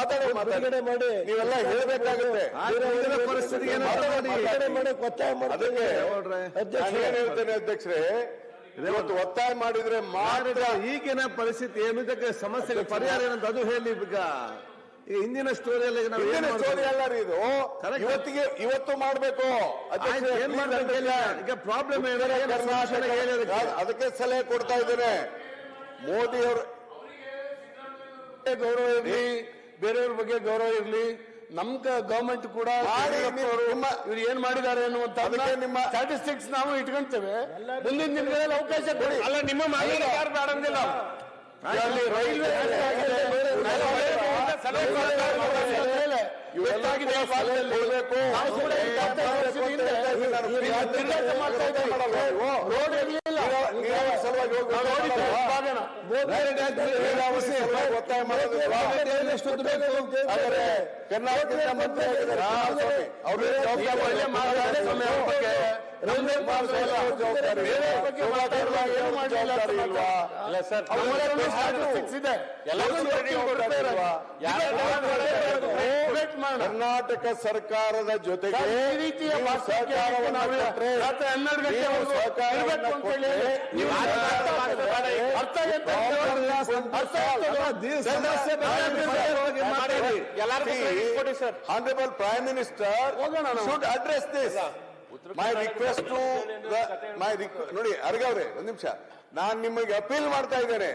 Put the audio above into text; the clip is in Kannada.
ಮಾತಾಡಿ ನೀವೆಲ್ಲ ಹೇಳ್ಬೇಕಾಗುತ್ತೆ. ಹೇಳ್ತೇನೆ ಅಧ್ಯಕ್ಷರೇ, ಇವತ್ತು ಒತ್ತಾಯ ಮಾಡಿದ್ರೆ ಮಾಡಿದ ಈಗಿನ ಪರಿಸ್ಥಿತಿ ಏನಿದಕ್ಕೆ ಸಮಸ್ಯೆಗೆ ಪರಿಹಾರ ಏನಂತ ಅದು ಹೇಳಿ. ಈಗ ಹಿಂದಿನ ಸ್ಟೋರಿ ಎಲ್ಲ ಸ್ಟೋರಿ ಅಲ್ಲ ರೀ ಇದು. ಇವತ್ತು ಮಾಡ್ಬೇಕು. ಈಗ ಪ್ರಾಬ್ಲಮ್ ಅದಕ್ಕೆ ಸಲಹೆ ಕೊಡ್ತಾ ಇದ್ದೇನೆ. ಮೋದಿ ಅವ್ರ ಗೌರವ ಇರ್ಲಿ, ಬೇರೆಯವ್ರ ಬಗ್ಗೆ ಗೌರವ ಇರ್ಲಿ, ನಮ್ ಗವರ್ಮೆಂಟ್ ಕೂಡ ಇವ್ರು ಏನ್ ಮಾಡಿದ್ದಾರೆ ಅನ್ನುವಂತ ನಿಮ್ಮ ಸ್ಟಾಟಿಸ್ಟಿಕ್ಸ್ ನಾವು ಇಟ್ಕೊಂತೇವೆ. ಮುಂದಿನ ದಿನಗಳಲ್ಲಿ ಅವಕಾಶ ಕೊಡಿ. ಅಲ್ಲ, ನಿಮ್ಮ ಮಾಹಿತಿ ಯಾರು ಬೇಡಂದಿಲ್ಲ. ರೈಲ್ವೆ ಒತ್ತಾಯ ಮಾಡೋದು ಕರ್ನಾಟಕದ ಮಂತ್ರಿ ಕರ್ನಾಟಕ ಸರ್ಕಾರದ ಜೊತೆಗೆ ಈ ರೀತಿಯ Honorable Prime Minister should address this. My request to ನೋಡಿ ಅರ್ಗ ಅವ್ರೆ, ಒಂದ್ ನಿಮಿಷ, ನಾನ್ ನಿಮಗೆ ಅಪೀಲ್ ಮಾಡ್ತಾ ಇದ್ದೇನೆ.